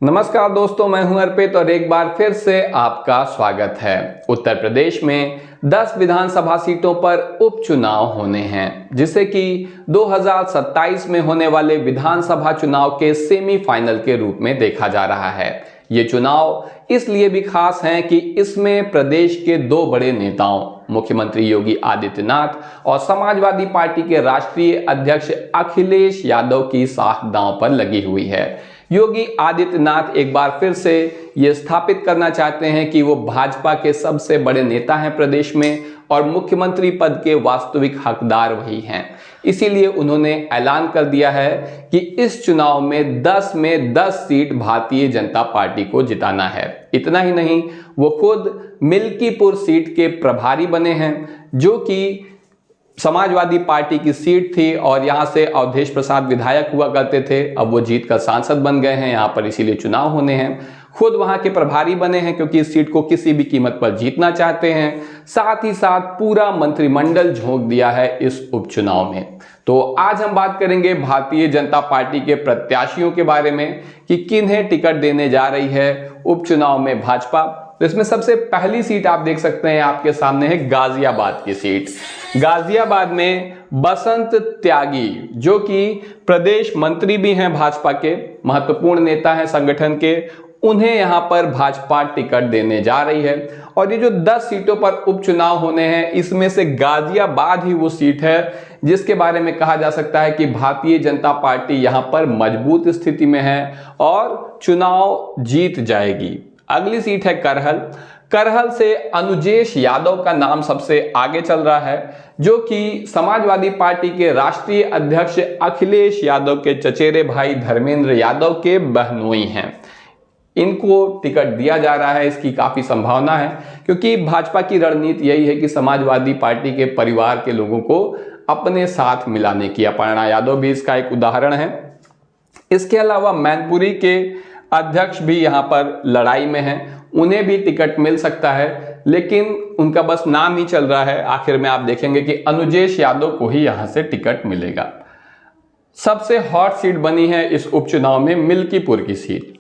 नमस्कार दोस्तों, मैं हूं अर्पित और एक बार फिर से आपका स्वागत है। उत्तर प्रदेश में 10 विधानसभा सीटों पर उपचुनाव होने हैं, जिसे कि 2027 में होने वाले विधानसभा चुनाव के सेमीफाइनल के रूप में देखा जा रहा है। ये चुनाव इसलिए भी खास हैं कि इसमें प्रदेश के दो बड़े नेताओं मुख्यमंत्री योगी आदित्यनाथ और समाजवादी पार्टी के राष्ट्रीय अध्यक्ष अखिलेश यादव की साख दांव पर लगी हुई है। योगी आदित्यनाथ एक बार फिर से ये स्थापित करना चाहते हैं कि वो भाजपा के सबसे बड़े नेता हैं प्रदेश में और मुख्यमंत्री पद के वास्तविक हकदार वही हैं। इसीलिए उन्होंने ऐलान कर दिया है कि इस चुनाव में 10 में 10 सीट भारतीय जनता पार्टी को जिताना है। इतना ही नहीं, वो खुद मिल्कीपुर सीट के प्रभारी बने हैं, जो कि समाजवादी पार्टी की सीट थी और यहां से अवधेश प्रसाद विधायक हुआ करते थे। अब वो जीतकर सांसद बन गए हैं यहां पर, इसीलिए चुनाव होने हैं। खुद वहां के प्रभारी बने हैं क्योंकि इस सीट को किसी भी कीमत पर जीतना चाहते हैं। साथ ही साथ पूरा मंत्रिमंडल झोंक दिया है इस उपचुनाव में। तो आज हम बात करेंगे भारतीय जनता पार्टी के प्रत्याशियों के बारे में कि किन्हें टिकट देने जा रही है उपचुनाव में भाजपा। तो इसमें सबसे पहली सीट आप देख सकते हैं, आपके सामने है गाजियाबाद की सीट। गाजियाबाद में बसंत त्यागी, जो कि प्रदेश मंत्री भी हैं भाजपा के, महत्वपूर्ण नेता हैं संगठन के, उन्हें यहां पर भाजपा टिकट देने जा रही है। और ये जो 10 सीटों पर उपचुनाव होने हैं, इसमें से गाजियाबाद ही वो सीट है जिसके बारे में कहा जा सकता है कि भारतीय जनता पार्टी यहां पर मजबूत स्थिति में है और चुनाव जीत जाएगी। अगली सीट है करहल। करहल से अनुजेश यादव का नाम सबसे आगे चल रहा है, जो कि समाजवादी पार्टी के राष्ट्रीय अध्यक्ष अखिलेश यादव के चचेरे भाई धर्मेंद्र यादव के बहनोई हैं। इनको टिकट दिया जा रहा है, इसकी काफी संभावना है क्योंकि भाजपा की रणनीति यही है कि समाजवादी पार्टी के परिवार के लोगों को अपने साथ मिलाने की। अपर्णा यादव भी इसका एक उदाहरण है। इसके अलावा मैनपुरी के अध्यक्ष भी यहां पर लड़ाई में हैं, उन्हें भी टिकट मिल सकता है, लेकिन उनका बस नाम ही चल रहा है। आखिर में आप देखेंगे कि अनुजेश यादव को ही यहां से टिकट मिलेगा। सबसे हॉट सीट बनी है इस उपचुनाव में मिल्कीपुर की सीट,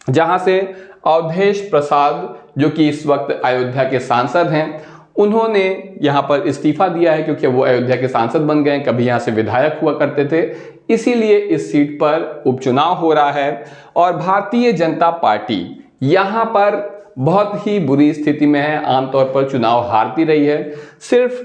जहां से अवधेश प्रसाद, जो कि इस वक्त अयोध्या के सांसद हैं, उन्होंने यहां पर इस्तीफा दिया है क्योंकि वो अयोध्या के सांसद बन गए, कभी यहां से विधायक हुआ करते थे। इसीलिए इस सीट पर उपचुनाव हो रहा है और भारतीय जनता पार्टी यहां पर बहुत ही बुरी स्थिति में है, आमतौर पर चुनाव हारती रही है। सिर्फ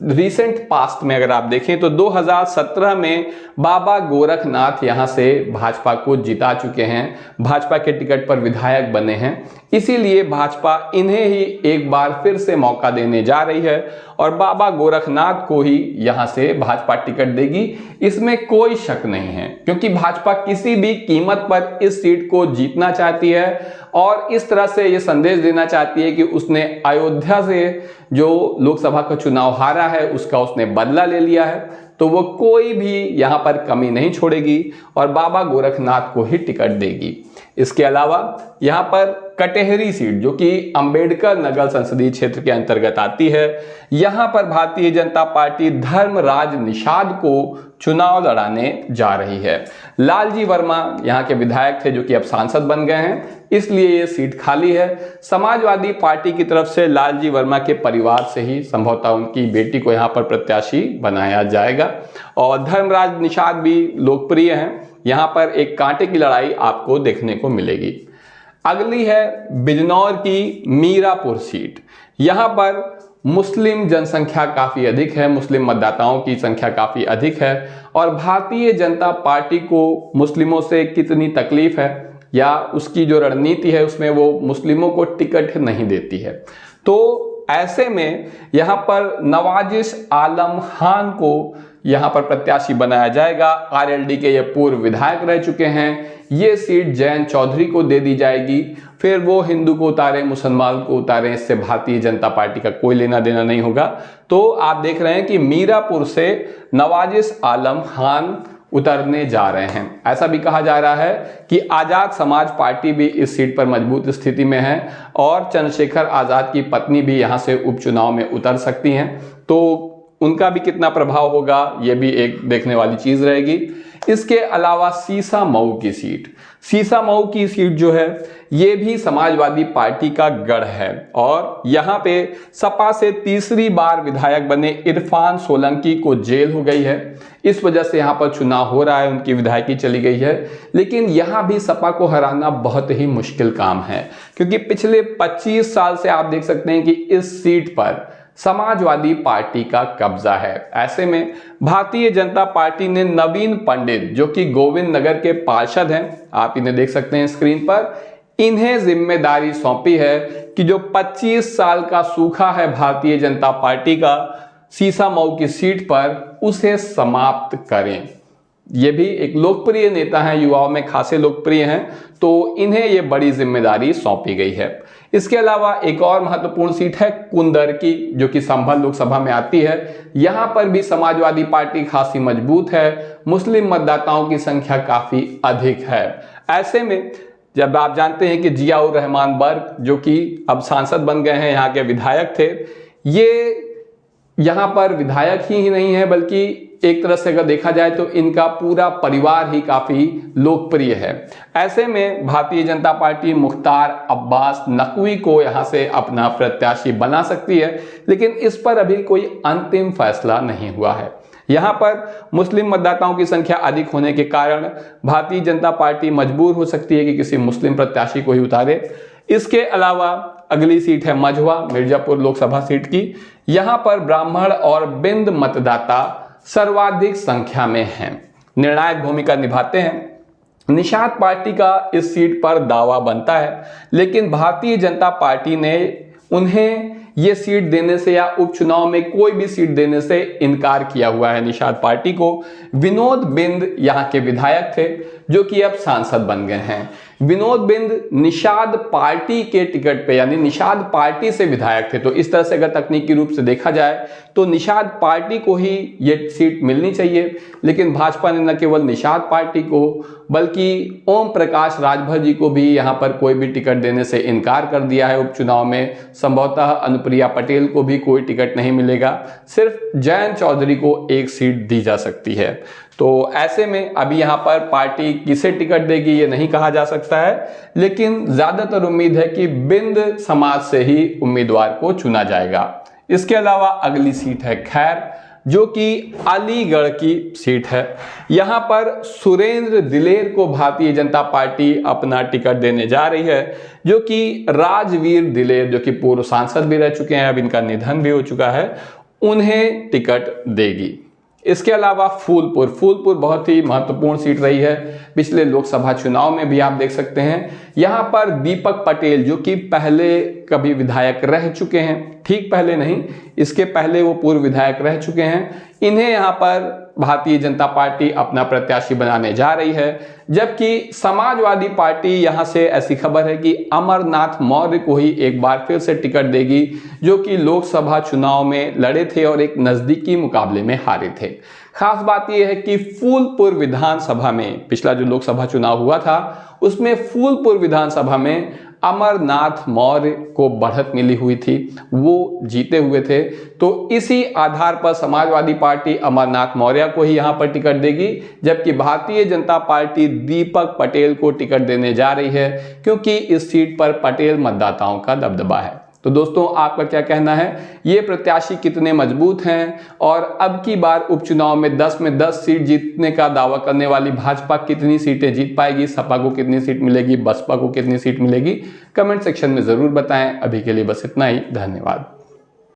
रिसेंट पास्ट में अगर आप देखें तो 2017 में बाबा गोरखनाथ यहां से भाजपा को जिता चुके हैं, भाजपा के टिकट पर विधायक बने हैं। इसीलिए भाजपा इन्हें ही एक बार फिर से मौका देने जा रही है और बाबा गोरखनाथ को ही यहां से भाजपा टिकट देगी, इसमें कोई शक नहीं है, क्योंकि भाजपा किसी भी कीमत पर इस सीट को जीतना चाहती है और इस तरह से ये संदेश देना चाहती है कि उसने अयोध्या से जो लोकसभा का चुनाव हारा है उसका उसने बदला ले लिया है, तो वो कोई भी यहां पर कमी नहीं छोड़ेगी और बाबा गोरखनाथ को ही टिकट देगी। इसके अलावा यहां पर कटेहरी सीट, जो कि अंबेडकर नगर संसदीय क्षेत्र के अंतर्गत आती है, यहां पर भारतीय जनता पार्टी धर्मराज निषाद को चुनाव लड़ाने जा रही है। लालजी वर्मा यहां के विधायक थे, जो कि अब सांसद बन गए हैं, इसलिए ये सीट खाली है। समाजवादी पार्टी की तरफ से लालजी वर्मा के परिवार से ही संभवतः उनकी बेटी को यहां पर प्रत्याशी बनाया जाएगा और धर्मराज निषाद भी लोकप्रिय हैं। यहां पर एक कांटे की लड़ाई आपको देखने को मिलेगी। अगली है बिजनौर की मीरापुर सीट। यहां पर मुस्लिम जनसंख्या काफी अधिक है, मुस्लिम मतदाताओं की संख्या काफी अधिक है और भारतीय जनता पार्टी को मुस्लिमों से कितनी तकलीफ है या उसकी जो रणनीति है उसमें वो मुस्लिमों को टिकट नहीं देती है। तो ऐसे में यहां पर नवाजिश आलम खान को यहां पर प्रत्याशी बनाया जाएगा। आरएलडी के ये पूर्व विधायक रह चुके हैं। ये सीट जयंत चौधरी को दे दी जाएगी। फिर वो हिंदू को उतारे, मुसलमान को उतारे, इससे भारतीय जनता पार्टी का कोई लेना देना नहीं होगा। तो आप देख रहे हैं कि मीरापुर से नवाजिश आलम खान उतरने जा रहे हैं। ऐसा भी कहा जा रहा है कि आजाद समाज पार्टी भी इस सीट पर मजबूत स्थिति में है और चंद्रशेखर आजाद की पत्नी भी यहां से उपचुनाव में उतर सकती हैं। तो उनका भी कितना प्रभाव होगा, यह भी एक देखने वाली चीज रहेगी। इसके अलावा सीसामऊ की सीट जो है ये भी समाजवादी पार्टी का गढ़ है और यहाँ पे सपा से तीसरी बार विधायक बने इरफान सोलंकी को जेल हो गई है। इस वजह से यहाँ पर चुनाव हो रहा है, उनकी विधायकी चली गई है। लेकिन यहाँ भी सपा को हराना बहुत ही मुश्किल काम है क्योंकि पिछले 25 साल से आप देख सकते हैं कि इस सीट पर समाजवादी पार्टी का कब्जा है। ऐसे में भारतीय जनता पार्टी ने नवीन पंडित जो कि गोविंद नगर के पार्षद हैं, आप इन्हें देख सकते हैं स्क्रीन पर, इन्हें जिम्मेदारी सौंपी है कि जो 25 साल का सूखा है भारतीय जनता पार्टी का सीसामऊ की सीट पर, उसे समाप्त करें। ये भी एक लोकप्रिय नेता हैं, युवाओं में खासे लोकप्रिय हैं, तो इन्हें ये बड़ी जिम्मेदारी सौंपी गई है। इसके अलावा एक और महत्वपूर्ण सीट है कुंदर की, जो कि संभल लोकसभा में आती है। यहां पर भी समाजवादी पार्टी खासी मजबूत है, मुस्लिम मतदाताओं की संख्या काफी अधिक है। ऐसे में जब आप जानते हैं कि जियाउर रहमान बर्क जो कि अब सांसद बन गए हैं, यहाँ के विधायक थे, ये यहाँ पर विधायक ही नहीं है बल्कि एक तरह से अगर देखा जाए तो इनका पूरा परिवार ही काफी लोकप्रिय है। ऐसे में भारतीय जनता पार्टी मुख्तार अब्बास नकवी को यहाँ से अपना प्रत्याशी बना सकती है, लेकिन इस पर अभी कोई अंतिम फैसला नहीं हुआ है। यहाँ पर मुस्लिम मतदाताओं की संख्या अधिक होने के कारण भारतीय जनता पार्टी मजबूर हो सकती है कि किसी मुस्लिम प्रत्याशी को ही उतारे। इसके अलावा अगली सीट है मझवा मिर्जापुर लोकसभा सीट की। यहाँ पर ब्राह्मण और बिंद मतदाता सर्वाधिक संख्या में हैं, निर्णायक भूमिका निभाते हैं। निषाद पार्टी का इस सीट पर दावा बनता है, लेकिन भारतीय जनता पार्टी ने उन्हें ये सीट देने से या उपचुनाव में कोई भी सीट देने से इनकार किया हुआ है। निषाद पार्टी को विनोद बिंद यहाँ के विधायक थे जो कि अब सांसद बन गए हैं। विनोद बिंद निषाद पार्टी के टिकट पे यानी निषाद पार्टी से विधायक थे, तो इस तरह से अगर तकनीकी रूप से देखा जाए तो निषाद पार्टी को ही ये सीट मिलनी चाहिए। लेकिन भाजपा ने न केवल निषाद पार्टी को बल्कि ओम प्रकाश राजभर जी को भी यहाँ पर कोई भी टिकट देने से इनकार कर दिया है। उपचुनाव में संभवतः अनुप्रिया पटेल को भी कोई टिकट नहीं मिलेगा, सिर्फ जयंत चौधरी को एक सीट दी जा सकती है। तो ऐसे में अभी यहाँ पर पार्टी किसे टिकट देगी ये नहीं कहा जा सकता है, लेकिन ज्यादातर उम्मीद है कि बिंद समाज से ही उम्मीदवार को चुना जाएगा। इसके अलावा अगली सीट है खैर, जो कि अलीगढ़ की सीट है। यहाँ पर सुरेंद्र दिलेर को भारतीय जनता पार्टी अपना टिकट देने जा रही है, जो कि राजवीर दिलेर जो कि पूर्व सांसद भी रह चुके हैं, अब इनका निधन भी हो चुका है, उन्हें टिकट देगी। इसके अलावा फूलपुर बहुत ही महत्वपूर्ण सीट रही है पिछले लोकसभा चुनाव में भी, आप देख सकते हैं। यहाँ पर दीपक पटेल जो कि पहले कभी विधायक रह चुके हैं, ठीक पहले नहीं, इसके पहले वो पूर्व विधायक रह चुके हैं, इन्हें यहाँ पर भारतीय जनता पार्टी अपना प्रत्याशी बनाने जा रही है। जबकि समाजवादी पार्टी यहाँ से ऐसी खबर है कि अमरनाथ मौर्य को ही एक बार फिर से टिकट देगी, जो कि लोकसभा चुनाव में लड़े थे और एक नजदीकी मुकाबले में हारे थे। खास बात यह है कि फूलपुर विधानसभा में पिछला जो लोकसभा चुनाव हुआ था उसमें फूलपुर विधानसभा में अमरनाथ मौर्य को बढ़त मिली हुई थी, वो जीते हुए थे। तो इसी आधार पर समाजवादी पार्टी अमरनाथ मौर्य को ही यहाँ पर टिकट देगी, जबकि भारतीय जनता पार्टी दीपक पटेल को टिकट देने जा रही है, क्योंकि इस सीट पर पटेल मतदाताओं का दबदबा है। तो दोस्तों आपका क्या कहना है, ये प्रत्याशी कितने मजबूत हैं और अब की बार उपचुनाव में 10 में 10 सीट जीतने का दावा करने वाली भाजपा कितनी सीटें जीत पाएगी, सपा को कितनी सीट मिलेगी, बसपा को कितनी सीट मिलेगी, कमेंट सेक्शन में जरूर बताएं। अभी के लिए बस इतना ही, धन्यवाद।